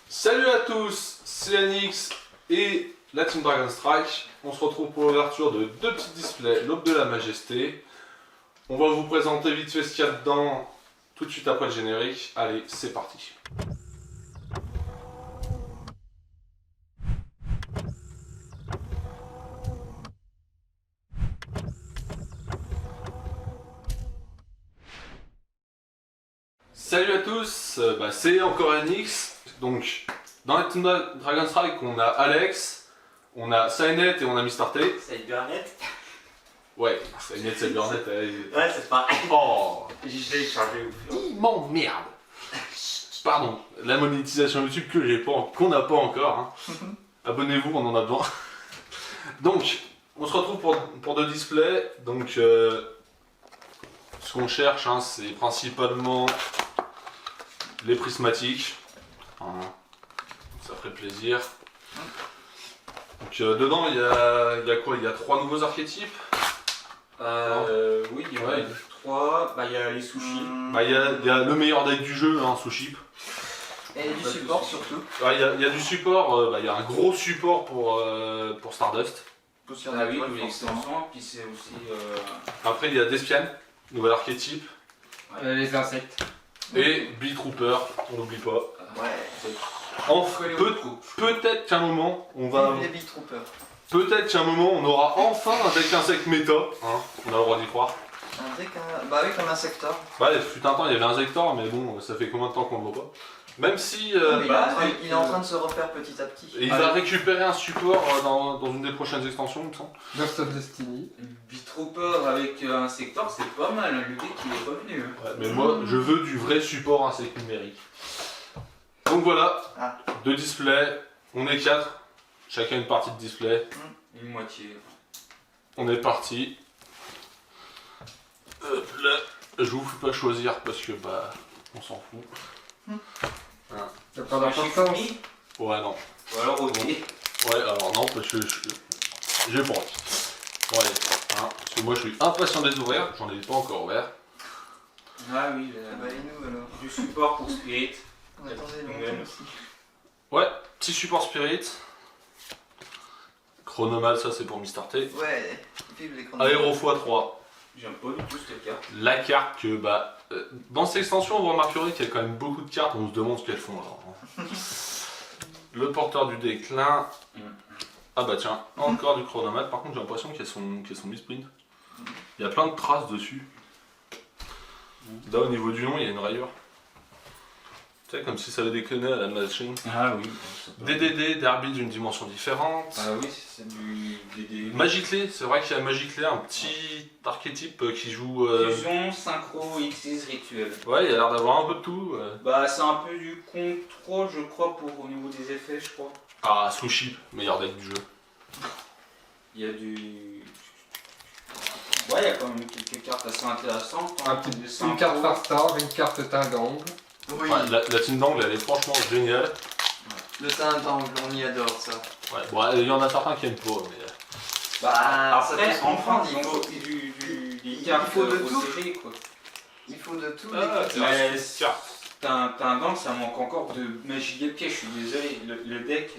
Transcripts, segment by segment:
Salut à tous, c'est Anix et la Team Dragon Strike. On se retrouve pour l'ouverture de deux petits displays, l'Aube de la Majesté. On va vous présenter vite fait ce qu'il y a dedans tout de suite après le générique. Allez, c'est parti. Salut à tous, c'est encore Anix. Donc, dans la Team Dragon Strike, on a Alex, on a Cynet et on a Mister T. Cybernet. Ouais, Cynet, Cybernet. Ouais, c'est pareil. Oh, Je l'ai chargé. il m'emmerde. Pardon, la monétisation YouTube qu'on n'a pas encore. Hein. Abonnez-vous, on en a besoin. Donc, on se retrouve pour deux displays. Donc, ce qu'on cherche, hein, c'est principalement les prismatiques. Hein. Ça ferait plaisir. Donc, dedans, il y a quoi? Il y a trois nouveaux archétypes. Oui, il y en a trois. Il y a les sushis. Il y a le meilleur deck du jeu, hein, Sushi. Et du support surtout. Il y a du support, il y a un gros support pour Stardust. Ah oui, une extension. Puis c'est aussi. Après, il y a Despian, nouvel archétype. Les insectes. Et Beetrooper, on n'oublie pas. Ouais. Enfin, peut-être qu'à un moment, Les Big Troopers. peut-être qu'à un moment, on aura enfin un deck insecte méta. Hein, on a le droit d'y croire. Un deck, bah oui, comme un secteur. Ouais, il fut un temps, il y avait un Zector, mais bon, ça fait combien de temps qu'on ne le voit pas. Même si Mais il est en train de se refaire petit à petit. il va récupérer un support dans une des prochaines extensions, il me semble. Ghost of Destiny. Beetrooper avec un secteur, c'est pas mal. Le deck il est revenu. Ouais, mais moi, je veux du vrai support insecte numérique. Donc voilà, deux displays, on est 4, chacun une partie de display. Une moitié. On est parti. Hop là, je vous fais pas choisir parce que on s'en fout. T'as pas d'importance. Ouais, non. Ou alors ok. Ouais, alors non, parce que j'ai pas envie. Bon, allez, hein, parce que moi je suis impatient de les ouvrir, j'en ai pas encore ouvert. Ah oui, Bah et nous alors. du support pour Spirit. On attendait Ouais. longtemps aussi. Ouais, petit support Spirit. Chronomal, ça c'est pour Mister T. Ouais, vive les chronos. Aéro x3. J'aime pas du tout cette carte. La carte que, dans cette extension, vous remarquerez qu'il y a quand même beaucoup de cartes, on se demande ce qu'elles font là. Le porteur du déclin. Ah bah tiens, encore du chronomètre, par contre j'ai l'impression qu'elles sont misprint. Il y a plein de traces dessus. Là au niveau du nom, il y a une rayure. Tu sais, comme si ça avait déconné à la machine. Ah oui. DDD, derby d'une dimension différente. Ah oui, c'est du DD. Magiclé, c'est vrai qu'il y a Magiclé, un petit archétype qui joue. Fusion, synchro, Xyz, rituel. Ouais, il a l'air d'avoir un peu de tout. C'est un peu du contrôle, je crois, au niveau des effets, je crois. Ah, Sushi, meilleur deck du jeu. Il y a du. Ouais, il y a quand même quelques cartes assez intéressantes. Une carte Far Star, une carte teint d'angle. Oui, Ouais, la team d'angle, elle est franchement géniale. le teint d'angle, on y adore ça. Ouais, bon, il y en a certains qui aiment pas, mais. Ça Après, peut se enfin, comprendre, ils ont sorti des cartes faut de au tout. série, quoi. Il faut de tout. Ah, les Mais carte. t'as un dent, ça manque encore de magie et piège, je suis désolé. Le deck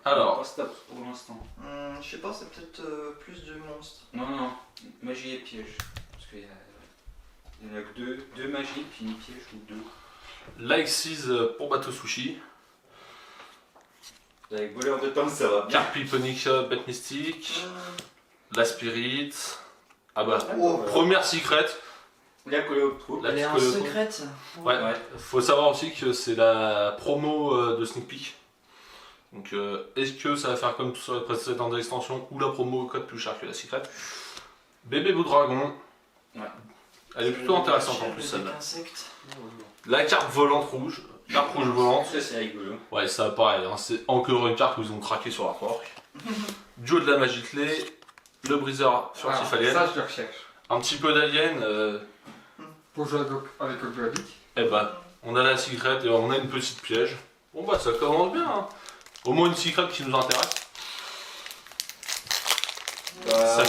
Alors. est pas stable pour l'instant. Je sais pas, c'est peut-être plus du monstre. Non, magie et piège. Parce qu'il y en a que deux magies, puis une piège ou deux. Like 6 pour Bateau Sushi. Avec voleur de temps, ça va bien. Carte Piponica, Bête Mystique. La Spirit. Ah bah, Oh, première secret. La coléoptro. La Elle est en petite secrète. Ouais. Faut savoir aussi que c'est la promo de Sneak Peek. Donc, est-ce que ça va faire comme sur les précédentes extensions ou la promo code plus cher que la secret? Bébé Bout Dragon. Ouais. Elle est plutôt intéressante en plus celle-là. Insecte. La carte volante rouge. Carte rouge volante. Ça, c'est rigolo. Ouais, ça pareil, hein, c'est encore une carte où ils ont craqué sur l'artwork. Duo de la magie clé, le briseur furtif alien, Ça, je le recherche. un petit peu d'alien, Pour jouer avec Ogluabic. et on a la secret et on a une petite piège. Bon ça commence bien, hein. Au moins une secret qui nous intéresse. Ça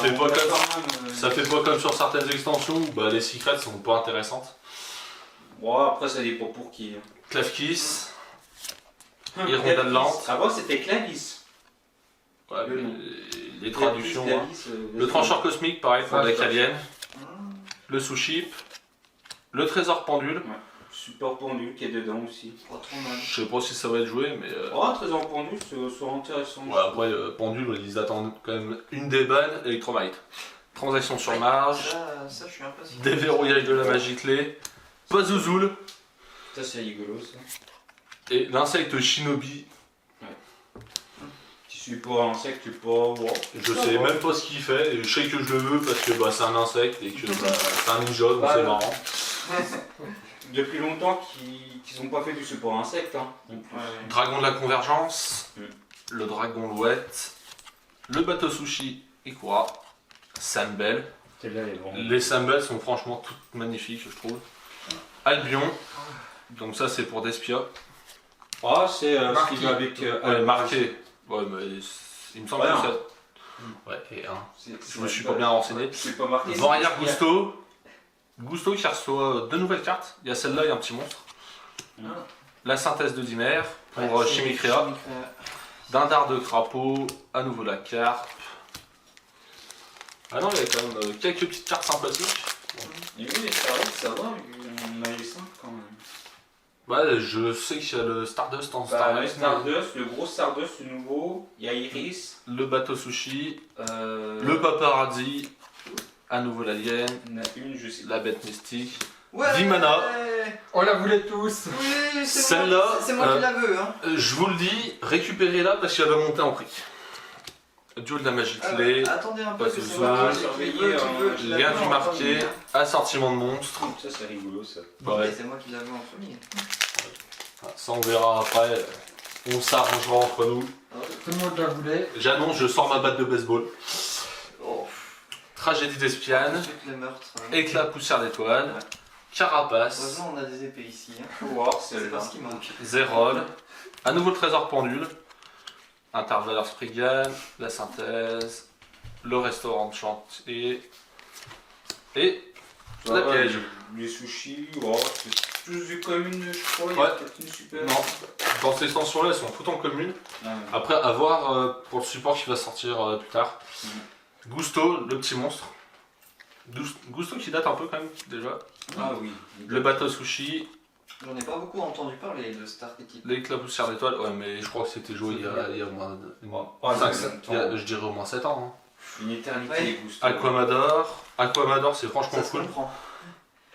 fait pas comme sur certaines extensions où les secrets sont pas intéressantes. Bon, après, ça dépend pour qui. Clavkiss, Hirondelle lente. Avant c'était Clavis. Ouais, Le mais nom. les traductions. hein. Clavis, Le trancheur cosmique, pareil, pour Ouais, deck ouais. alien. Mmh. Le sous-chip. Le trésor pendule. Support pendu qui est dedans aussi. Pas trop mal. Je sais pas si ça va être joué, mais. Oh, trésor pendu, c'est intéressant. Ouais, après, pendule, ils attendent quand même une des bannes, Electromite. Transaction sur marge. Ça, je suis impatient. Déverrouillage de la magie clé. Pazouzoul. Ça c'est rigolo ça. Et l'insecte shinobi. Tu suis pas un insecte, tu pas. Wow. Je sais même pas ce qu'il fait, et je sais que je le veux parce que bah, c'est un insecte et que bah, c'est un ninja, donc Bah, c'est ouais. marrant. Depuis longtemps qu'ils ont pas fait du support insecte. Hein. Dragon de la convergence, Mm. le dragon louette, le bateau sushi Ikura, Sambel. Celle-là elle est vraiment. Les Sambel sont franchement toutes magnifiques, je trouve. Albion, donc ça c'est pour Despia. Ah, c'est ce Marqué. qui va avec. Ouais, marqué. Ouais, mais il me semble Ouais, que hein. ça. Ouais, et un. C'est- Je me suis pas bien renseigné. C'est pas marqué. Warrior c'est- Gusto. Gusto qui reçoit 2 nouvelles cartes. Il y a celle-là et un petit monstre. Ah. La synthèse de Dimère pour Ouais, c'est Chimicrea. Dindar de crapaud. À nouveau la carpe. Ah non, il y a quand même quelques petites cartes sympathiques. Et oui, les Stardust, ça va, on a les 5 quand même. Ouais, je sais qu'il y a le Stardust en Bah, le Stardust. Stardust, le gros Stardust, le nouveau, il y a Iris, Le bateau sushi. le Le paparazzi. À nouveau l'alien. il y en a une, je sais pas. La bête mystique. Ouais. 10 mana. On la voulait tous. Oui, c'est Celle-là, moi, c'est moi qui la veux. Hein. Je vous le dis, récupérez-la parce qu'elle va monter en prix. Duo de la magie clé. Attendez un peu, Parce que que c'est ça, moi surveiller, qui veut, je la Lien veux du en marqué. premier, hein. Assortiment de monstres. Ça, c'est rigolo ça. Ouais. C'est moi qui la veux en premier. Ça on verra après. On s'arrangera entre nous. Tout le monde la voulait. J'annonce, je sors ma batte de baseball. Oh, Tragédie d'Espiane. ensuite les meurtres. Éclat poussière d'étoile. Carapace. Heureusement, on a des épées ici. Hein. Faut voir C'est celle-là. pas ce qui manque. Zérol. À nouveau le trésor pendule. Intervaleur Spriggan. La synthèse. Le restaurant de chantier. Et Ça la va, piège. Les sushis, oh, c'est tous des communes, je crois. Il y a Ouais. peut-être une super. non, dans ces extensions-là, elles sont toutes en commune. Ah, ouais. Après, à voir pour le support qui va sortir plus tard. Gusto, le petit monstre. Gusto qui date un peu quand même déjà. Ah oui. Le bateau sushi, J'en ai pas beaucoup entendu parler de cet archétype. l'éclat poussière d'étoile. Ouais, mais je crois que c'était joué il y a au moins. Oh, cinq- ça, il y a- je dirais au moins 7 ans. Une éternité Ouais. les goustos. Aquamador. Aquamador, c'est franchement Ça se cool. comprend.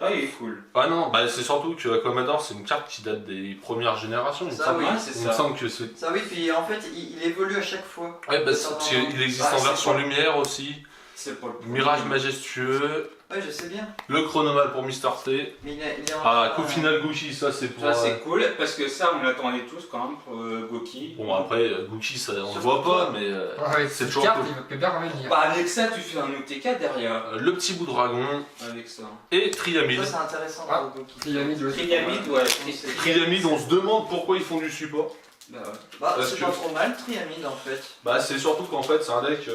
Ah, il est cool. Ah non, bah c'est surtout que Aquamador, c'est une carte qui date des premières générations. Il me Ça, semble, oui, Ouais, c'est il me ça. semble que c'est. Ça oui, puis en fait, il évolue à chaque fois. Ouais, bah Ça, il existe bah, en c'est version pas- lumière aussi. C'est pas le premier. Mirage majestueux. Ouais, je sais bien. Le chronomal pour Mister T. Mais il est en Ah, coup final Gucci, ça c'est pour. Ça, c'est cool parce que ça, on l'attendait tous quand même pour Goki. Bon, après, Gucci, ça, on le Surtout voit toi. pas, mais Ouais, c'est cette toujours carte, cool. il peut bien revenir. Bah, avec ça, tu fais un OTK derrière. Le petit bout dragon Avec ça. et Triamide. Ça, c'est intéressant. Ah, pour Goki. Triamide aussi. Triamide, ouais. Triamide, on se demande pourquoi ils font du support. Bah, ouais. Bah, Parce c'est que- pas trop mal, Triamide en fait. Bah, c'est surtout qu'en fait, c'est un deck.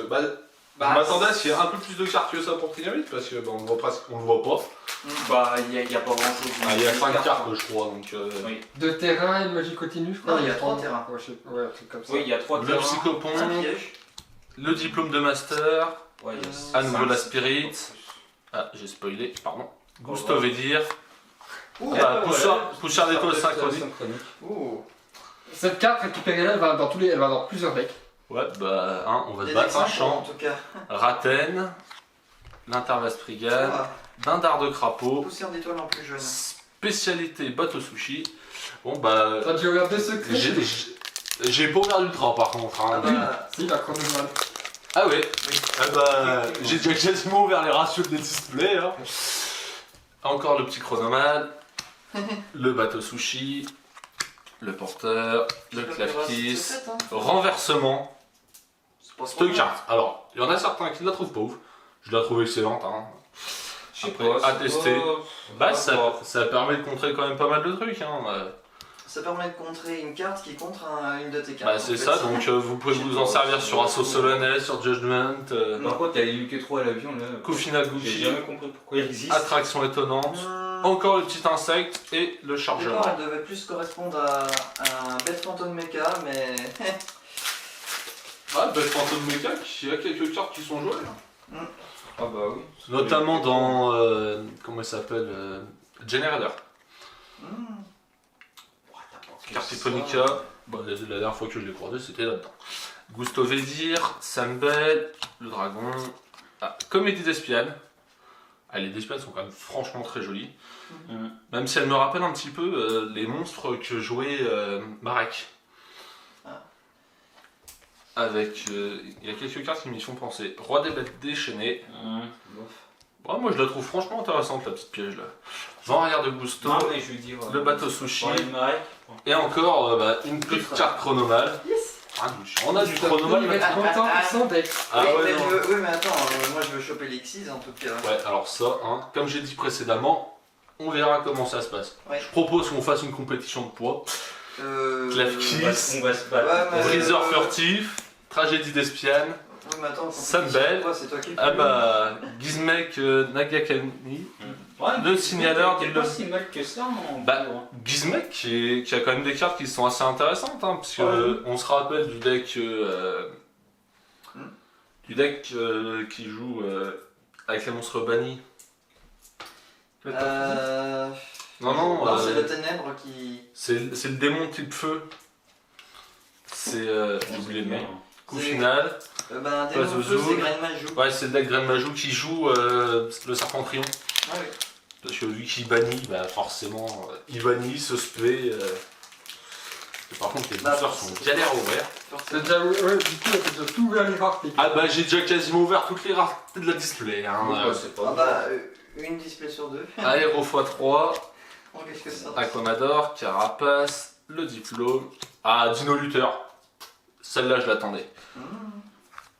Je m'attendais à ce qu'il y ait un peu plus de cartes que ça pour Triamide, parce que on le voit presque, on le voit pas. Bah, il y a pas grand chose. Ah, il y a 5 cartes, je crois, donc. Oui. De terrain et de magie continue, je crois. Non, il y a 3 terrains. Ouais, ouais, un truc comme ça. Oui, il y a 3 Le terrains. psychopon, Un piège. le diplôme de master, Ouais, il y À a nouveau cinq, la c'est spirit. pas Ah, j'ai spoilé, pardon. Oh, Gusto ouais. Védir. Ouh, Ah, ouais, poussière d'étoile plus. synchronique. ouh. Cette carte récupérée-là, elle va dans elle va dans plusieurs decks. Ouais, bah, hein, on va Des se battre un exemples, en champ. tout cas. Raten, l'Intervalle Spriggan, Ah, Dindar de crapaud, poussière d'étoile en plus jeune. spécialité bateau sushi. Bon bah, Toi, tu regardes des secrets. j'ai pas ouvert l'ultra par contre. Hein. Ah bah, Si, la chronomale. Ah ouais. oui. Ah bah, j'ai déjà quasiment ouvert les ratios des displays. Hein. Encore le petit chronomale, le bateau sushi, le porteur, le clapkiss, C'est fait, hein. renversement. C'est pas trop Cette mal. carte. Alors, il y en a certains qui la trouvent pas ouf. Je la trouve excellente. Hein. Je sais Après, pas, à c'est tester. pas- Bah, ça permet de contrer quand même pas mal de trucs. Hein. Ça permet de contrer une carte qui contre une de tes cartes. Bah, en c'est fait. ça, donc vous pouvez vous en servir sur Assaut Solennel, sur Judgment, Par contre, il y a eu que 3 à l'avion là. coup final J'ai Gucci, jamais compris pourquoi il existe. attraction étonnante, Mmh, encore le petit insecte et le Au chargement. départ, elle devait plus correspondre à un bête fantôme mecha, mais. Ah, Bête Fantôme Mecha, il y a quelques cartes qui sont jouées. Hein. Ah bah oui. Notamment dans. Comment il s'appelle Generator. Carte Iponica. Bah, la dernière fois que je l'ai croisé, c'était là-dedans. Gusto Vedir, Sambel, le dragon. Ah, Comédie d'Espiane. Ah, les d'Espiane sont quand même franchement très jolies. Même si elles me rappellent un petit peu les monstres que jouait Marek. Avec. Il y a quelques cartes qui m'y font penser. Roi des bêtes déchaînées. Ouais, moi je la trouve franchement intéressante la petite piège là. Vent arrière de Gusto, Non, mais je lui dis, ouais. le bateau sushi. Pour les mareks. Et encore une petite carte chronomale. Ah, on a du Il chronomale. va être content pour son deck. Ah oui, ouais, mais non. oui, mais attends, moi je veux choper l'Exis en tout cas. Ouais, alors ça, hein, comme j'ai dit précédemment, on verra comment ça se passe. Ouais. Je propose qu'on fasse une compétition de poids. Clef On Kiss, va se battre. Ouais, mais- Briseur furtif, Tragédie d'Espiane. Oui, mais attends, Sunbelt. c'est toi qui le Ah fais. bah, Gizmek Nagakani. Ouais, Le signaleur t'es du- pas si mal que ça en Bah, pur, hein. Gizmek qui a quand même des cartes qui sont assez intéressantes, hein, parce que on se rappelle du deck qui joue avec les monstres bannis. Non, c'est le ténèbre qui. c'est le démon type feu. C'est j'ai oublié le nom. Coup C'est- final. Ben, Pas Démon Feu, Zouzou. c'est Grain Majou. Ouais, c'est le deck Grain Majou qui joue le serpent triomphe. Ah oui. Parce que lui qui bannit, bah forcément, il bannit, se spé. Par contre, les Bah, boosters sont galères à ouvrir. C'est déjà, ouais, du coup, t'as déjà tout ouvert les raretés. Ah bah j'ai déjà quasiment ouvert toutes les raretés de la display. Hein. Ouais, c'est pas Ah bah, une display sur deux. Aéro x3, Oh, qu'est-ce que ça Aquamador, Carapace, le diplôme. Ah, Dino Luther. Celle-là, je l'attendais.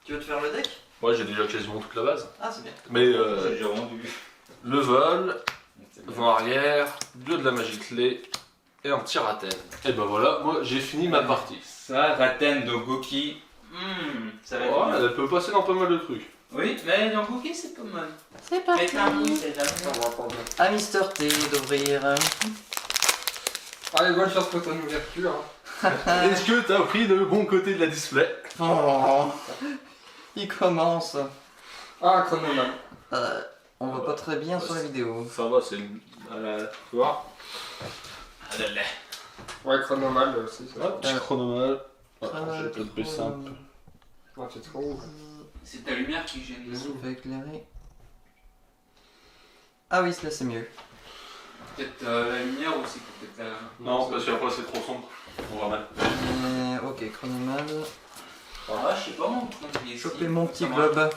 Tu veux te faire le deck? Moi, j'ai déjà quasiment toute la base. Ah, c'est bien. Mais J'ai déjà rendu. le vol, C'est bien. vent arrière, de la magie clé et un petit Raten. Et ben voilà, moi j'ai fini ma partie. Ça, Raten de Goki. Ça va être Ouais, bien. elle peut passer dans pas mal de trucs. Oui, mais dans Goki, c'est pas mal. C'est Mais t'as un c'est jamais. À Mister T d'ouvrir. Allez, bonne chance pour ton ouverture. Est-ce que t'as pris le bon côté de la display? Oh, il commence. Ah, chronomètre. On voit pas très bien sur la vidéo. Ça va, c'est une. Tu vois? Ah là là. Ouais, chronomètre, c'est ça. Petit chronomètre. Je vais peut-être baisser un peu. Ouais, c'est trop ouf. C'est ta lumière qui gêne les On autres. va éclairer. Ah oui, là c'est mieux. Peut-être la lumière aussi, peut-être la. Non, parce qu'après c'est trop sombre. On va mal. Ok, chronomal. Ah, je sais pas mon truc. Choper mon petit globe.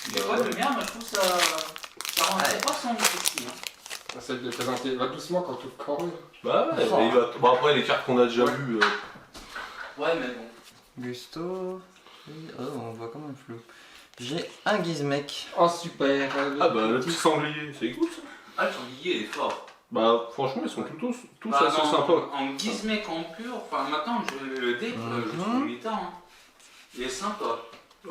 Il y a pas de lumière, mais je trouve ça. Ça rend pas son petit. Essaye de présenter. Va doucement quand tu le corps. Bah ouais, il va... bon, après les cartes qu'on a déjà vues. Ouais, mais bon. Gusto. Oh, on voit comme un flou. J'ai un Gizmek. Oh, super. Ah bah le petit sanglier, c'est cool ça. Ah, le sanglier est fort. Bah franchement ils sont tous Bah, assez en- sympas. En Gizmek en pur, enfin maintenant le deck, je trouve méta. Hein. Il est sympa.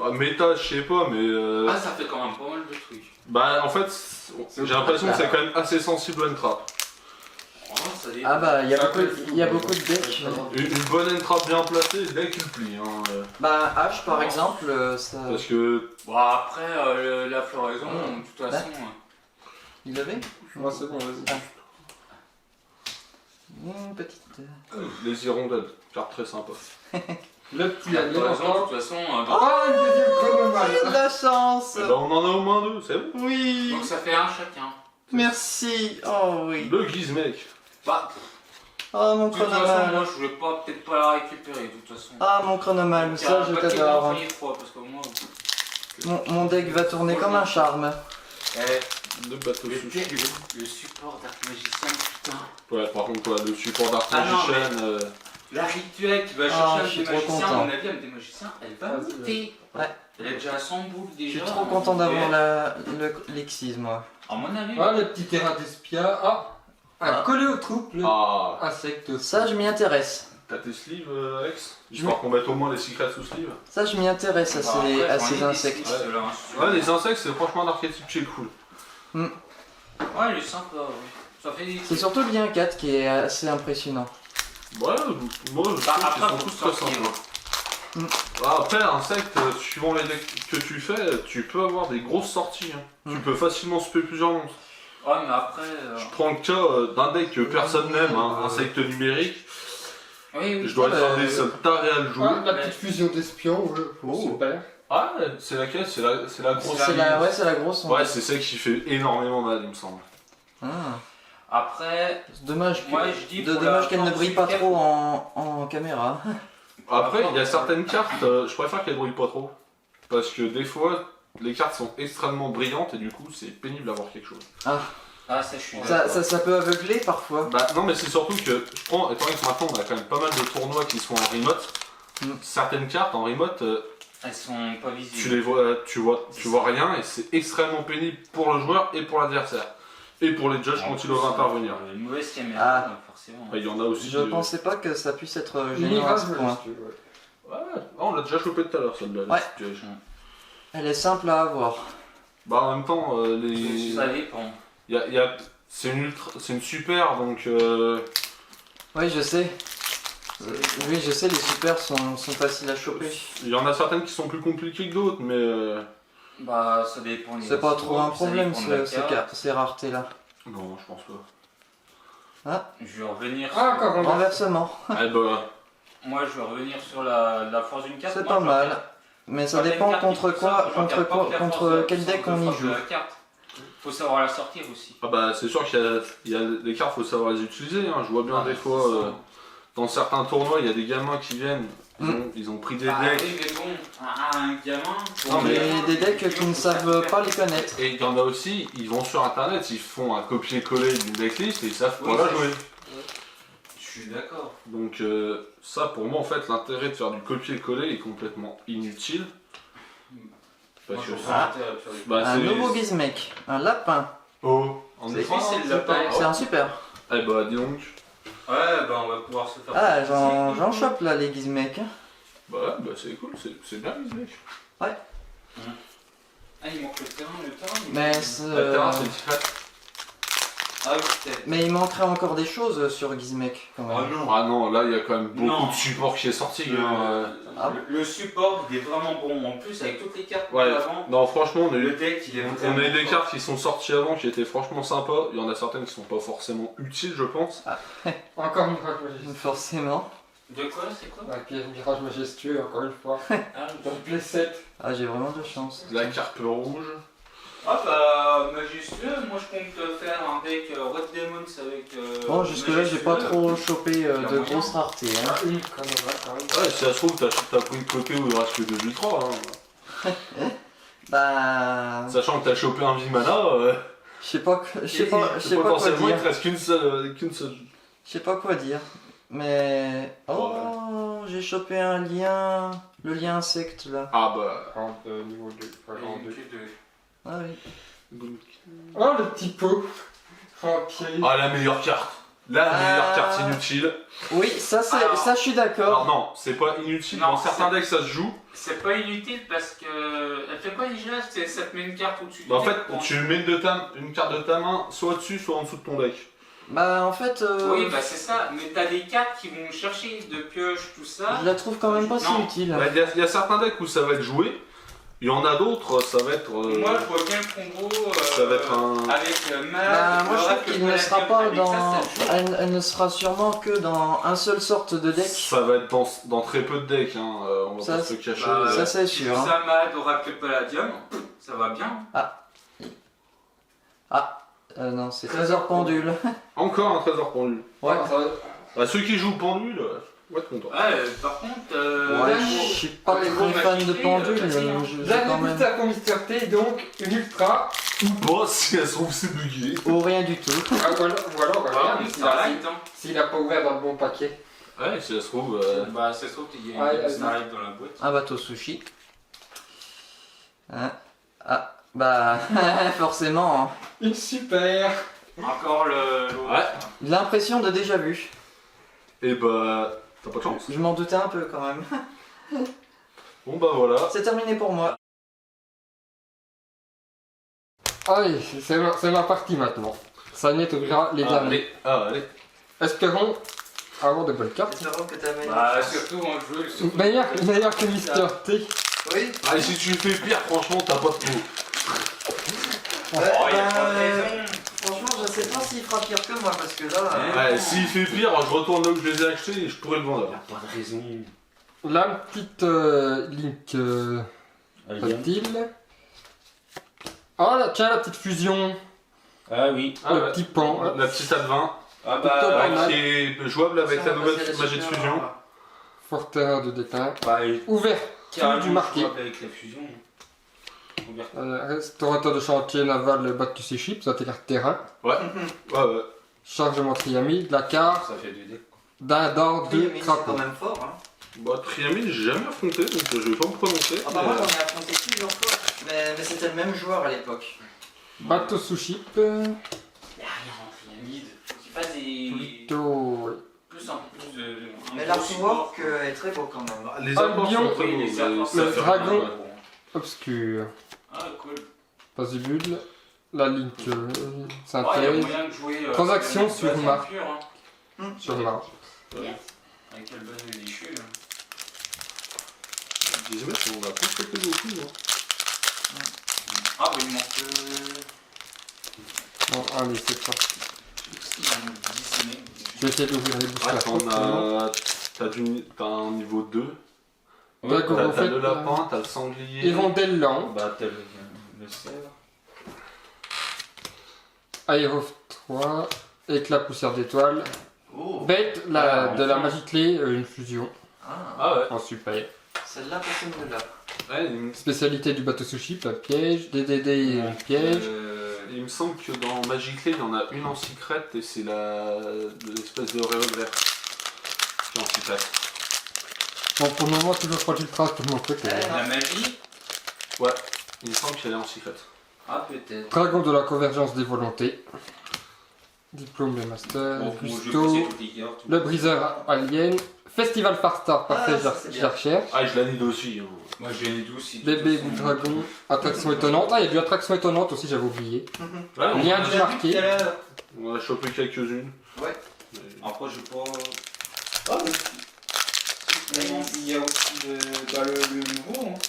Ah, méta, je sais pas, mais. Ah, ça fait quand même pas mal de trucs. Bah en fait, j'ai l'impression que c'est quand même assez sensible à Entrap. Oh, ça dépend. Ah bah, il y a Ça beaucoup, peut- il y a beaucoup de decks. Une bonne Entrap bien placée, le deck il plie. Hein, Bah, H par exemple, ça. parce que. Bon, après, la floraison, de toute façon. Il avait Moi, c'est bon, vas-y. une petite. Les hirondelles, carte très sympa. Le petit La allié floraison, de encore. toute façon. Ah, une deuxième chronomètre. J'ai de la chance. Et bah on en a au moins deux, c'est bon. Oui. Donc ça fait un chacun. Merci. Oh oui. Le Gizmek. Bah, Oh mon de toute façon, chronomal. moi je vais pas, peut-être pas la récupérer, de toute façon. Ah mon chronomal, ça je t'adore. Parce que moi. Mon deck va tourner comme un charme. Le bateau Le, sushi. le support d'Arc Magicien, putain. Ouais, par contre, toi, le support d'Art Ah non, Magician. La rituelle qui va Ah, chercher je un suis des trop magiciens, à content. mon avis, un des magiciens, elle va Vas-y, monter. Ouais. Elle est déjà à 100 boules Je déjà. suis trop content d'avoir l'Exis moi. À mon avis. Ah, le petit terrain d'espia. Ah, un collé aux troupes, le Ah, insecte. Ça je m'y intéresse. t'as tes sleeves, Alex? Histoire qu'on mette au moins les secrets sous sleeve. Ça je m'y intéresse à Bah, ces, après, à j'en ai ces des insectes. six, là, hein, Ouais, les insectes, c'est franchement un archétype qui est cool. Ouais, il est sympa, ouais. Ça fait des C'est surtout le lien 4 qui est assez impressionnant. Ouais, moi je Bah, trouve après, qu'ils sont faut tous très sortir. simples. Ah, après, insecte, suivant les decks que tu fais, tu peux avoir des grosses sorties. Hein. Tu peux facilement spé plusieurs monstres. Ouais, mais après. Je prends le cas d'un deck que personne n'aime, hein, insecte numérique. Oui, Je dois Ah, être un bah, des seuls tarés à le jouer. Ah, la petite fusion d'espions, ouais. Oh. Super. Ah, c'est laquelle? C'est la grosse. C'est la grosse. Ouais, c'est celle qui fait énormément mal, il me semble. Ah. Après, C'est dommage moi je dis. pour dommage la qu'elle ne force brille du pas cap- trop en caméra. Après, il y a certaines cartes, je préfère qu'elles brillent pas trop. Parce que des fois, les cartes sont extrêmement brillantes et du coup, c'est pénible d'avoir quelque chose. Ah, ça, je suis Ça, d'accord. ça peut aveugler parfois. Bah non, mais c'est surtout que je prends, étant donné que maintenant on a quand même pas mal de tournois qui sont en remote, certaines cartes en remote, Elles sont pas tu visibles. les vois, tu vois rien et c'est extrêmement pénible pour le joueur et pour l'adversaire. Et pour les judges quand ils doivent intervenir. Une mauvaise caméra, Ah. forcément. Il y en a aussi. Je pensais pas que ça puisse être Une gênant à mirage, ce ouais, point. si tu veux, ouais. Ouais, on l'a déjà chopé tout à l'heure celle-là. la Ouais. situation. Elle est simple à avoir. Bah en même temps, Ça dépend. c'est une super donc. Oui, je sais. Oui, je sais, les supers sont faciles à choper. Il y en a certaines qui sont plus compliquées que d'autres, mais. Bah, ça dépend. des C'est pas rations, trop un ça problème, dépend de la carte. ces raretés-là. Non, je pense pas. Je vais revenir Ah, encore un Renversement, Eh bah. Moi, je vais revenir sur la force d'une carte. c'est Moi, pas je mal. regarde- Mais je ça regarde dépend une carte contre qui fait ça, quoi, je regarde pas que la force contre de- quel deck de on y force de joue. la carte. Faut savoir la sortir aussi. Ah bah c'est sûr qu'il y a des cartes, faut savoir les utiliser. Hein. Je vois bien des fois, c'est ça. dans certains tournois, il y a des gamins qui viennent, ils ont pris des Ah decks. oui, mais bon, un gamin. Non, mais- Des decks qui ne savent pas les connaître. Et il y en a aussi, ils vont sur internet, ils font un copier-coller d'une decklist et ils savent Oui, pas la ça, jouer. Je suis d'accord. Donc ça pour moi en fait l'intérêt de faire du copier-coller est complètement inutile. Parce Moi, que je ça. vois l'intérêt de faire du- Bah, Un c'est- nouveau Gizmek, un lapin. Oh, en C'est- effet. Oui, c'est le lapin. C'est un super. Eh bah dis donc. Ouais, bah on va pouvoir se faire. Ah, j'en chope là les Gizmek. Bah ouais, bah c'est cool, c'est bien les mecs. Ah, il manque le terrain, Mais, Le terrain c'est discret. Ah oui, peut-être. mais il manquerait encore des choses sur Gizmek quand même. non. Ah non, là il y a quand même beaucoup Non. de support qui est sorti. hein. Ah. Le support, il est vraiment bon. En plus, avec toutes les cartes Ouais, avant, non franchement on a le eu, deck, il est on vraiment a eu des fort. cartes qui sont sorties avant qui étaient franchement sympas. Il y en a certaines qui sont pas forcément utiles je pense. Encore une mirage majestueux. Forcément. De quoi, c'est quoi? La pièce mirage majestueux, encore une fois. Ah, Dans le playset. Ah, j'ai vraiment de chance. La carpe rouge. Ah bah, majestueux, moi je compte faire un deck Red Demons avec. Bon, jusque-là, j'ai pas majestueux. trop chopé de moyen. grosses raretés. Hein. Ah, une quand même, quand même. Ouais, si ça se trouve t'as pris le côté où il reste que 2 ultras. Hein. Bah. Sachant que t'as chopé un Vimana, Je sais pas, je sais pas quoi potentiellement il dire. te reste qu'une seule. Je sais pas quoi dire. Mais. Oh, j'ai chopé un lien. Le lien insecte là. Ah bah. En niveau 2. En Et 2. que deux. Ah oui. Oh, le petit pot. Oh, pied. Ah la meilleure carte. La meilleure carte inutile. Oui, ça, Alors- ça je suis Alors d'accord. non, c'est pas inutile. Non, Dans certains c'est- decks ça se joue. C'est pas inutile parce que. Elle fait quoi déjà? Ça te met une carte au-dessus du Bah, en deck, fait, quoi. tu mets une carte de ta main soit dessus, soit en dessous de ton deck. Bah, en fait. Oui, bah c'est ça, mais t'as des cartes qui vont chercher de pioche, tout ça. Je la trouve quand même pas si Non. utile. Bah, il y a certains decks où ça va être joué. Il y en a d'autres, ça va être. Moi je vois bien le combo ça va être un. avec Bah, moi je trouve qu'il ne sera pas avec dans. ça se joue. Elle ne sera sûrement que dans un seul sorte de deck. Ça va être dans très peu de decks, hein. On va Ça, pas se le cacher. bah, Ça, c'est sûr. Hein. Samad, Oracle Palladium, ça va bien. Non, c'est Trésor Pendule. Encore un trésor pendule. Ouais. Ah, ça va. Bah, ceux qui jouent pendule, on va être contents. Ouais, par contre, Ouais, là, je suis pas Ouais, très bon, fan de magnifique, pendule. facile, hein. J'ai Dernier quand même. booster pour Mister T, donc une ultra. Bon, si elle se trouve, c'est bugué. Ou rien du tout. Ah, ou alors, on va voilà, regarder mais s'il ça a- light, hein. s'il a pas ouvert dans le bon paquet. Ouais, si elle se trouve. Bah, ça se trouve qu'il y a Ouais, une ouais, Starlight dans la boîte. Un bateau sushi. Hein. Ah, bah, forcément. Hein. Une super. Encore le. Ouais. L'impression de déjà vu. Et bah. T'as pas de chance. Je m'en doutais un peu quand même. Bon, bah voilà. C'est terminé pour moi. Ah oui, c'est ma partie maintenant. Signet ouvrira les derniers. Allez. Espérons avoir de bonnes cartes. Espérons que ta meilleure. Bah, surtout en jeu. Meilleur que Mister T. Oui. Ah, et si tu fais pire, franchement, t'as pas de mots. Oh, y a pas de raison. Franchement, je sais pas s'il fera pire que moi parce que là. Ouais, s'il fait pire, je retourne là où je les ai achetés et je pourrais le vendre. Y a pas de raison. La petite Link reptile. Oh là, tiens, la petite fusion. Ah oui. Le petit pan. La petite Advin, Ah Pas mal. qui est jouable avec la nouvelle magie de fusion. Forte erreur de déteint. Bah, Ouvert. carrément du marqué. jouable avec la fusion. Restaurateur de chantier naval back to sea ship, ça t'écarte terrain. Ouais. Chargement triamide, de la carte, Ça fait 2D. d'un d'or, deux C'est crapauds. quand même fort. Hein. Bah, Triamine, j'ai jamais affronté, donc je vais pas me prononcer. Ah bah moi j'en ai affronté plusieurs fois. Mais c'était le même joueur à l'époque. Bateau sous ship, Y'a rien en pyramide. Faut qu'il fasse des. plutôt. Plus en plus de. Mais l'artwork est très beau quand même. Les apports Albion, sont très oui, beaux, les mais apports, ça le fait dragon. rien. Obscur. Ah, cool. Pasibule, la Link Oh, y'a synthèse, moyen de jouer. Transaction avec sur une marque. pure, hein. sur marge. Avec quelle base de déchus. Je disais, mais on a pas fait beaucoup, non? Ah, bah il manque. Bon, allez, c'est parti. Il manque 10 semaines. Je vais essayer d'ouvrir les Ah, boosters. tranquillement. t'as un niveau 2. D'accord, T'as en fait, le lapin, t'as le sanglier. Hirondelle lent, Bah, t'as le cerf. Aéro 3, éclat poussière d'étoile, Oh. bête de la magie clé, une fusion Ah. Ah ouais. en super. Celle-là personne ne l'a. Ouais, Spécialité du bateau sushi, pas de piège, DDD, piège. il me semble que dans Magic Clé, il y en a une en secret et c'est l'espèce de revolver qui est en secret. Bon, pour le moment, toujours 3 ultras de mon côté. La magie. Il me semble qu'elle est en secret. Ah, peut-être. Dragon de la convergence des volontés. Diplôme de master, Bon, moi, je vais Custo, passer toutes les cartes. le briseur alien, Festival Farstar, parfait, Ah, ça, c'est je bien. la recherche. Ah, je la nide aussi. Hein. Moi, j'ai les 12 si. Bébé bout de dragon, attraction étonnante. Ah, il y a du attraction étonnante aussi, j'avais oublié. Ouais, on, Lien On du l'a vu marqué. tout à l'heure. on a chopé quelques-unes. Ouais. Mais- Après, je sais pas. Ah, mais. Il y a aussi le nouveau hein,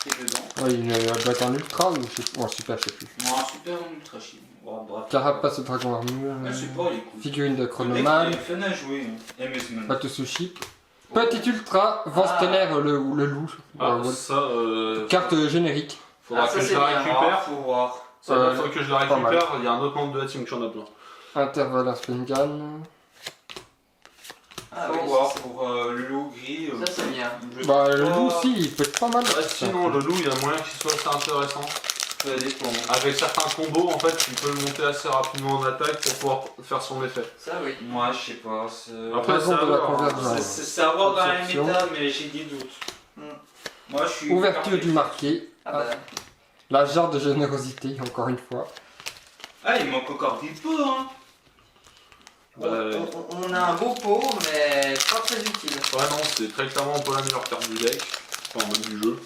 qui est dedans. Ouais, il doit être en ultra ou je sais pas. Oh, super, je sais plus. Moi, un super en ultra chine. Oh, bref. Carapace de dragon armure. Ah, je sais pas, il est cool. Figurine de Le mec, chronoman. il est fun à jouer. Hein. Amusement. Bateau sushi. Petit ultra, vent stellaire, le loup. Ah, Ouais. ça, Carte générique. faudra Ah, ça, que je c'est la bien. récupère. Faut voir. Ça, la fois que je la pas mal. récupère, il y a un autre membre de la team qui en a besoin. Intervalle Spingan. Ah Faut oui, voir ça, pour le loup gris. ça, c'est bien. je Bah, sais le pas. loup aussi, il peut être pas mal. Sinon, le loup, il y a moyen qu'il soit assez intéressant. Ça dépend. Avec certains combos, en fait, tu peux le monter assez rapidement en attaque pour pouvoir faire son effet. Ça oui. Moi, je sais pas. c'est- Après, Dragon c'est à de la voir, hein. convergence. C'est à voir dans la Conception. méta, mais j'ai des doutes. Moi, je suis. Ouverture du marqué. Ah bah. La jarre de générosité, encore une fois. Ah, il manque encore des pots, hein. Bah, On a un beau pot, mais pas très utile. ouais, non, c'est très clairement pas la meilleure carte du deck. Enfin, même du jeu.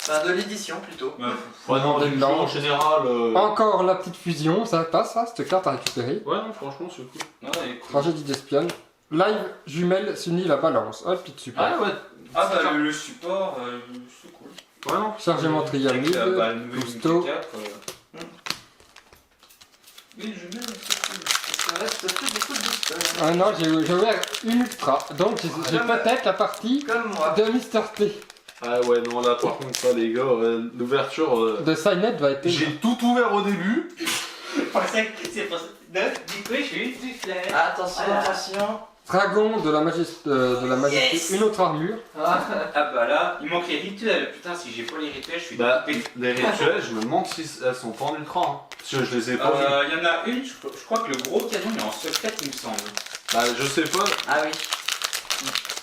Enfin, de l'édition plutôt. Ouais, non, Des du jeu en langues. général. Encore la petite fusion, ça passe, ça, cette carte à récupérer. Ouais, non, franchement, c'est cool. Non, elle est cool. Tragédie d'espionne. Live jumelle s'unit la balance. Oh, petite super. Ah, ouais. Ah, bah, le support, c'est cool. Ouais, non. Chargement triamide. Avec la nouvelle Custo. Unité 4, Oui, je mets, c'est cool. Ça reste plus beaucoup de boosters. Ah non, j'ai ouvert une ultra. Donc j'ai peut-être la partie Comme moi. de Mister T. Ah, ouais, non, là, par contre, ça, les gars, l'ouverture. De Signet va être. J'ai tout ouvert au début. C'est pour ça. Non, du coup, je suis du flair. Attention, Voilà. attention. Dragon de la majesté, Yes. une autre armure. Ah, Ah, bah là, il manque les rituels. Putain, si j'ai pas les rituels, je suis Bah, dégoûté. les rituels, je me demande si elles sont pas en ultra. Hein. Parce que je les ai pas vues. Il y en a une, je crois que le gros canon est en secret, il me semble. Bah, je sais pas. ah oui.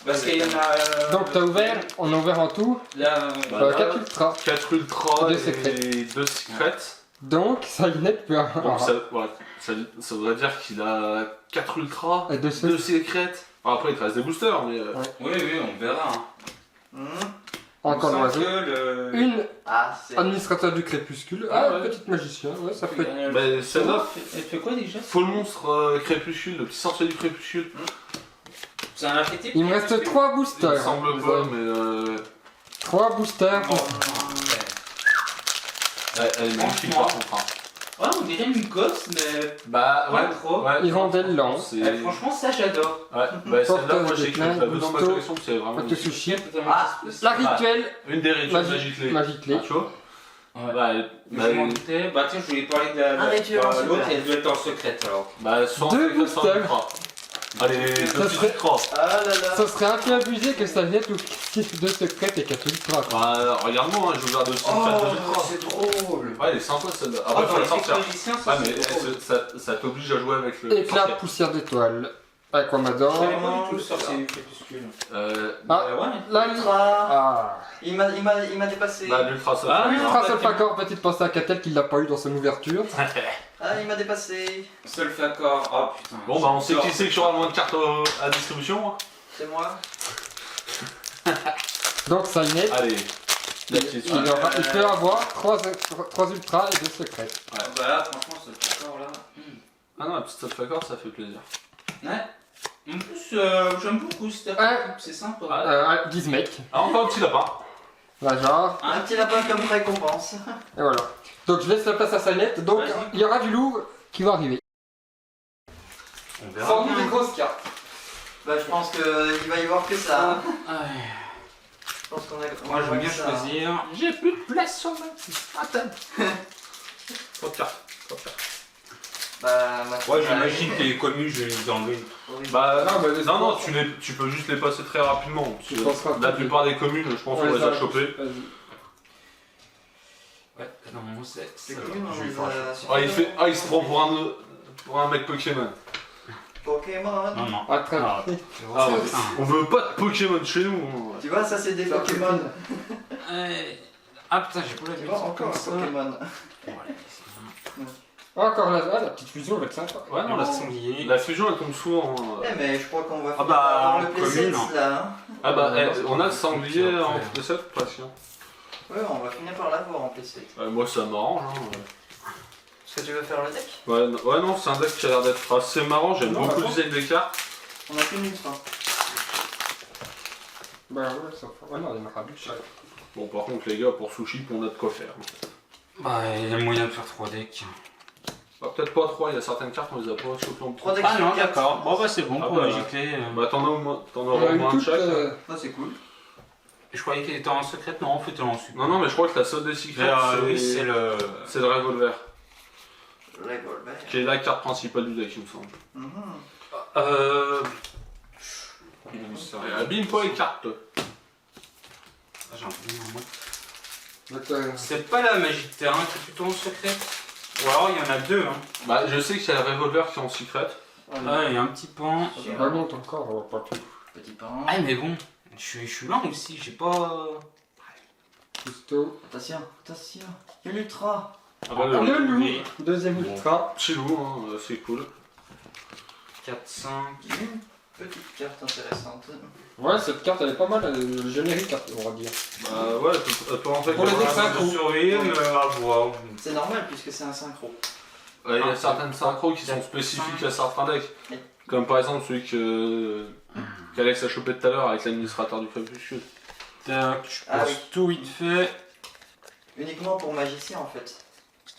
Parce qu'il y en a. Donc t'as ouvert, on a ouvert en tout Là, Bah, 4 ultras. 4 ultras Deux et secrets. 2 secrets. Donc Signet peut avoir. Donc ça voudrait dire qu'il a 4 ultras, Et 2 2 secrets. Enfin, après, il te reste des boosters, mais. oui, on verra. Hein. Hmm. Encore On sent l'oiseau. que le. Une Ah, Administrateur du crépuscule. Ah, Ah, ouais. petite magicien, ouais, ça peut être. Mais celle-là, Elle fait quoi déjà? faut le monstre crépuscule, le petit sorcier du crépuscule. C'est un archétype? Il me reste 3 Il boosters. me semble hein, pas, vous avez. mais 3 boosters. Oh, elle est magnifique par contre. Hein. ouais, on dirait une gosse, mais Bah pas trop. ouais. Hirondelle lent. C'est... Eh, franchement, ça j'adore. Ouais, bah celle-là, moi Porteuse j'ai de écrit la plein, veux dans ma Gusto, collection, c'est vraiment magnifique. Sushi. Ah, La rituelle. Une des rituels magiques clés. Magie clé. Tu vois Ouais. Bah, Je m'en doutais. Bah tiens, je voulais parler de la. Un rituel en l'autre, super. elle doit être en secrète alors. bah soit Deux on fait que ça, on boosters. le fera. Allez, deux Ça petits serait- ultras. Ah là là. Ça serait un peu abusé que ça vienne de secrète et qu'à tout le trace. Bah regarde-moi, hein, j'ai ouvert 204 de ultras. c'est drôle. Ouais, elle est sympa celle-là. Ah, Après, dans faut la les sortir. magiciens, Ah, ça mais c'est drôle. ça t'oblige à jouer avec le. Éclat, sorcier. poussière d'étoile. Je Aquamador. savais pas du tout le sorcier du crépuscule. Ah. Ouais. Là, Ultra. ah. Il m'a dépassé. Bah, l'ultra ça. Ah, Ultra bah, Solfacor, petite pensée à Catel qui l'a pas eu dans son ouverture. Ah, il m'a dépassé. Solfacor. Oh putain. Bon, bah, on sait qui c'est qui aura le moins de cartes à distribution. Hein. C'est moi. Donc ça y est. Allez. La Il, petite. il peut avoir 3 ultras et 2 secrètes. Bah là, franchement, Solfacor là. Ah non, la petite Solfacor, ça fait plaisir. Ouais. En plus, j'aime beaucoup cette Ouais. archétype, c'est sympa. Gizmek. Ah, encore un petit lapin. Là, genre. Un petit lapin comme récompense. Et voilà. Donc je laisse la place à Sanette. Donc Vas-y. il y aura du lourd qui va arriver. On verra. Sans doute des grosses cartes. Bah, je pense qu'il va y avoir que ça. Ouais. Je pense qu'on a. Moi, je veux bien ça. choisir. J'ai plus de place sur ma attends. Trop de cartes. Trop de cartes. Bah, Ouais, j'imagine que les communes, je vais les enlever. Bah, Non, bah, non, non, tu peux juste les passer très rapidement. Parce Tu que penseras la plus. plupart des communes, je pense qu'on les a chopées. Vas-y. Ouais, non, c'est C'est ça. cool, Je vais on faire les a- ça. Ah, il se prend pour un mec Pokémon. Pokémon. Non, non. Ah, très bien. Ah, Ah, ouais. on veut pas de Pokémon chez nous. Hein. Tu vois, ça c'est des Ça, Pokémon. Ah putain, j'ai pas la Tu vue. vois, encore un Pokémon. Encore la petite fusion avec ça. Ouais, non, Non, la, la sanglier. la fusion elle tombe souvent. Hein. Eh, mais je crois qu'on va Ah finir bah, par avoir en le commune, playset hein. là. Hein. Ah bah, Ouais, on a le c'est sanglier après. en preset presque. Hein. Ouais, on va finir par l'avoir en playset. Moi ça m'arrange. Hein. Est-ce que tu veux faire le deck? Ouais, ouais, non, c'est un deck qui a l'air d'être assez marrant. J'aime Non, beaucoup le d'accord. design des cartes. On a qu'une ultra. Bah ouais, ça fait. Ouais, non, il y en aura plus. Bon, par contre, les gars, pour sushi, on a de quoi faire. Bah, il y a moyen de faire 3 decks. Bah, peut-être pas 3, il y a certaines cartes, on les a pas chopées en Trois decks Ah non, sur quatre. d'accord. Bon, bah, c'est bon Ah pour bah, Magiclé. Bah, t'en as au moins, t'en On auras a au eu moins un de toutes. chaque. Ça c'est cool. Je croyais qu'elle était en secrète, non, en fait, elle est en super. Non, non, mais je crois que la seule des secrets, Oui, c'est le. c'est le revolver, Revolver. qui est la carte principale du deck, il me semble. Mhm. Euh. Et abîme pas les cartes, toi. J'ai un peu mis en mode. Donc, C'est pas la magie de terrain qui est plutôt en secrète. Ou alors il y en a deux. Hein. Bah, je sais qu'il y a le revolver qui est en secret. Ah, il y a un petit pan. ça monte encore, on va pas tout. Petit pain. Ah, mais bon, je suis là aussi, j'ai pas. Custo. Attention, attention. Une ultra. Ah bah, Le loup. Oui. Deuxième ultra. Petit loup, hein, c'est cool. 4, 5. Une petite carte intéressante. Ouais, cette carte elle est pas mal, elle est le générique, on va dire. Bah, ouais, elle peut rentrer Pour les comme decks un- synchro. de survie, mais à voir. C'est normal puisque c'est un synchro. Ouais, il y a Ah, certaines synchros qui sont quatre, spécifiques cinq. à certains decks. Comme par exemple celui qu'Alex a chopé tout à l'heure avec l'administrateur du crépuscule. Tac, je Ah passe oui. tout vite fait. Uniquement pour magicien en fait.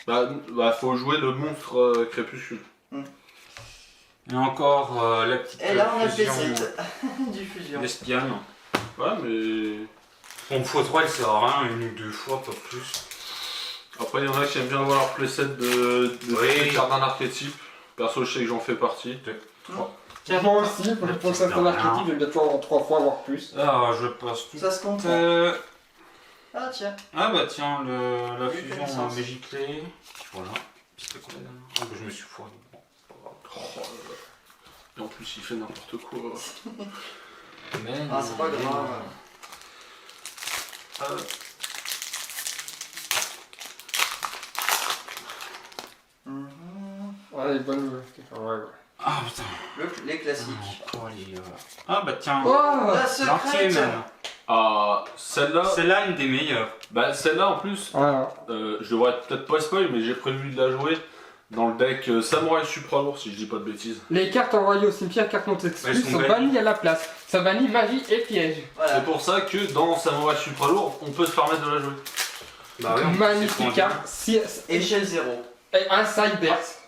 Bah, faut jouer le monstre crépuscule. Et encore la petite Et là on a le fusion playset. Du fusion. d'espion. Ouais, mais. Bon, x3 elle sert à rien, une ou deux fois, pas plus. Après, il y en a qui aiment bien avoir leur playset de Oui. cartes d'un archétype. Perso, je sais que j'en fais partie. Moi aussi, pour certains archétypes, j'aime bien toujours en 3 fois, voire plus. Ah, je passe tout. Ça se comprend. Ah tiens. Ah bah tiens, la Oui, fusion connaissance. Magiclé. Voilà. C'était quoi la dernière? Ah bah je me suis foiré. Bon, c'est pas grave. Oh là là. Et en plus, il fait n'importe quoi. Mais Ah c'est pas grave. Mhm. Ouais, les bonnes. Ouais, ouais. Ah putain. Les classiques. Ah, quoi, les, Ah bah tiens. Oh La L'entier secrète. même. Ah, celle-là, Celle-là, une des meilleures. bah celle-là en plus, Voilà. je devrais peut-être pas spoil, mais j'ai prévu de la jouer dans le deck Samouraï Supra lourd si je dis pas de bêtises. Les cartes envoyées au cimetière, cartes non exclues, Elles sont sont belles. bannies à la place. Ça bannit magie et piège. Voilà. C'est pour ça que dans Samouraï Supra lourd, on peut se permettre de la jouer. Bah ouais, Magnifique carte. Échelle 0. Et un sideburst.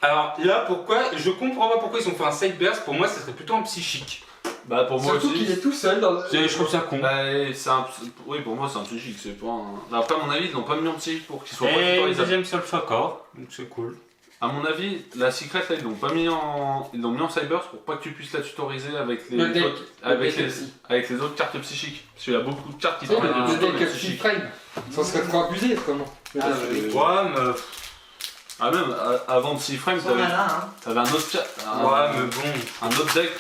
Alors là, pourquoi je comprends pas pourquoi ils ont fait un sideburst. Pour moi, ça serait plutôt un psychique. Bah pour moi Surtout aussi. qu'il est tout seul dans le. Je trouve ça con. Bah, oui, pour moi c'est un psychique, c'est pas un... Bah, après à mon avis ils l'ont pas mis en psychique pour qu'il soit pas Et tutorisable. deuxième sur le Fakor, donc c'est cool. À mon avis, la secret là ils l'ont pas mis en... Ils l'ont mis en Cyburst pour pas que tu puisses la tutoriser avec les Le deck. autres... avec, Le les... deck aussi. avec les autres cartes psychiques. Parce qu'il y a beaucoup de cartes qui Le permettent de tutoriser deck les Free psychiques. Frame. Ça serait trop abusé autrement. Ah, Ouais, mais. Ah même, avant Psyframe, Ils sont malins, hein. t'avais un autre Ouais, mais bon. un autre deck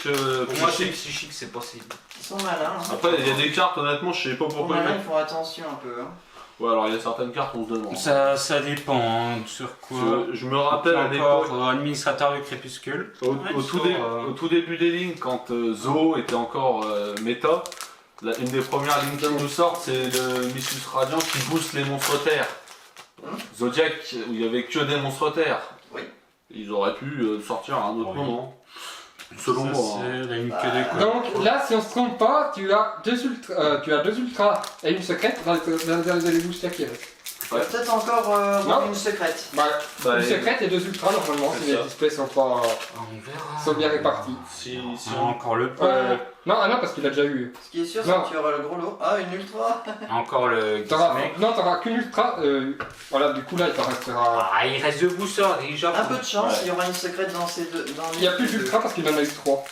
Pour moi, c'est psychique. psychique, c'est possible. Ils sont malins. Hein. Après il y a des cartes honnêtement je sais pas Ils sont pourquoi les malins, mecs... ils font attention un peu. Hein. Ouais alors il y a certaines cartes on se demande. Ça dépend hein, sur quoi. Je me rappelle à l'époque... Encore administrateur du crépuscule. Au, Ouais, au sur, au tout début des lignes, quand Zo était encore méta, une des premières lignes qui nous sort, c'est le Missus Radiant qui booste les monstres terre. Zodiac, où il y avait que des monstres terre. Oui. Ils auraient pu sortir à un autre Oui. moment. Selon Ça, moi. Hein. c'est la ligne que des coups. Donc là, si on se trompe pas, tu as deux ultras et une secrète dans les boosters qui restent. Ouais. Peut-être encore Non. une secrète. Bah, Bah, une secrète et deux ultras normalement c'est si les ça. displays sont pas On verra. sont bien répartis. Si Encore le Non, ah non parce qu'il a déjà eu. Ce qui est sûr, c'est Non. que tu auras le gros lot. Ah, une ultra. Encore le Gizmek. Non, t'auras qu'une ultra. Voilà, du coup là, il t'en restera. Ah, il reste deux boosters déjà. Un peu de chance, Ouais. il y aura une secrète dans ces deux. Dans Il n'y a les plus deux. d'ultra parce qu'il en a eu trois.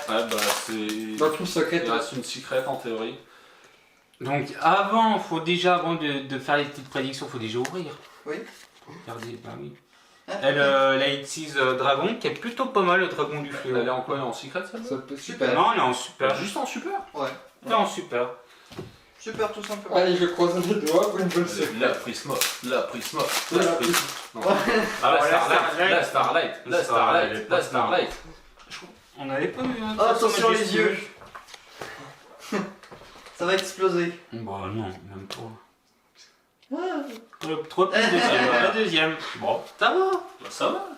Ouais, bah c'est. Donc une secrète. Il reste une secrète en théorie. Donc faut déjà, avant de faire les petites prédictions, faut déjà ouvrir. Oui. Regardez, bah oui. Elle, la X6 Dragon, qui est plutôt pas mal, le dragon du fléau. Elle est en quoi? Elle est en secrète celle-là? Ça peut super. Non, elle est en super. Juste en super? Ouais. Elle est en super. Super, tout simplement. Allez, je croise les doigts pour une bonne secrète. La Prisma, la Prisma, La la Prisma. Prisma. Ah, la Starlight, la Starlight, la Starlight, la Starlight. On n'avait pas eu un Oh, attention les yeux. Ça va exploser. Bah non, même pas. Ah. Trop plus deuxième. La deuxième. Bon, ça va. Bah ça va.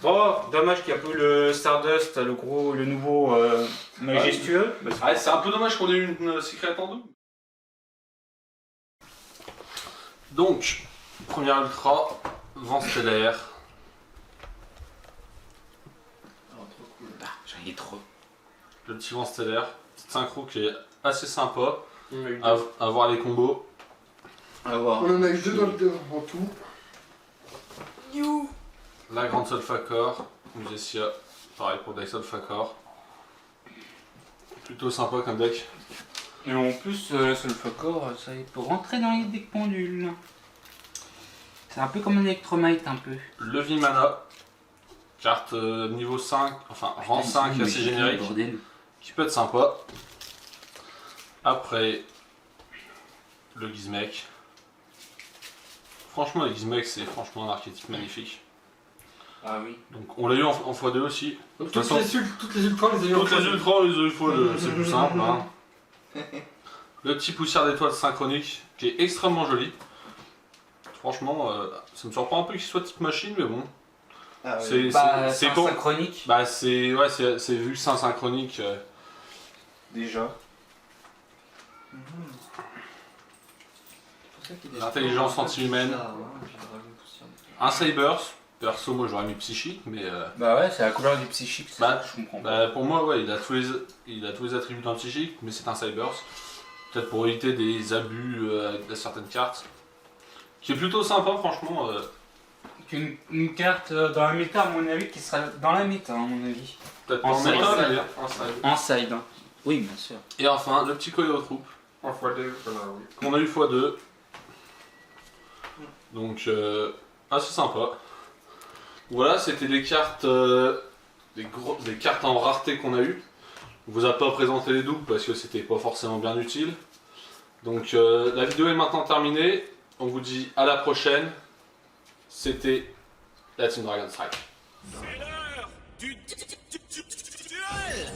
Bon, dommage qu'il n'y a plus le Stardust, le nouveau majestueux. Ah, c'est un peu dommage qu'on ait eu une secrète en double. Donc, première ultra, vent stellaire. J'en ai trop. Le petit vent stellaire, petite synchro qui est assez sympa On en a eu à voir les combos. On va voir. On en a eu deux en tout. La grande Solfacor, Jessia, pareil pour le deck Solfacor. Plutôt sympa comme deck. Et en plus, sur le Fakor, ça peut rentrer dans les decks pendules. C'est un peu comme un Electromite, un peu. Le Vimana, carte niveau 5, enfin rang 5 assez générique, qui peut être sympa. Après, le Gizmek. Franchement, le Gizmek, c'est franchement un archétype magnifique. Ah oui. Donc on l'a eu en x2 aussi. Donc toute toutes les ultras, on les a eu en Toutes les premier. ultras, on les a eu x2, c'est plus simple. Hein. Le petit poussière d'étoiles synchronique, qui est extrêmement joli. Franchement, ça me surprend un peu qu'il soit type machine, mais bon. Ah, oui. C'est con. synchronique. Bah c'est ouais, c'est vu synchronique. Déjà. L'intelligence anti-humaine. Un Cyburst. Perso, moi j'aurais mis psychique, mais Bah ouais, c'est la couleur du psychique, c'est Bah, ça que je comprends. bah, pour moi, ouais, il a tous les attributs d'un psychique, mais c'est un Cyburst. Peut-être pour éviter des abus avec certaines cartes. Qui est plutôt sympa, franchement. Une carte dans la méta, à mon avis, qui sera dans la méta, à mon avis. Peut-être En pas en side. méta, mais bien. En side. Hein. Oui, bien sûr. Et enfin, le petit Coyote Troop, En x2, voilà, oui. qu'on a eu x2. Donc, assez sympa. Voilà, c'était des cartes, des cartes en rareté qu'on a eues. On vous a pas présenté les doubles parce que c'était pas forcément bien utile. Donc, la vidéo est maintenant terminée. On vous dit à la prochaine. C'était la Team Dragon Strike. C'est l'heure du duel.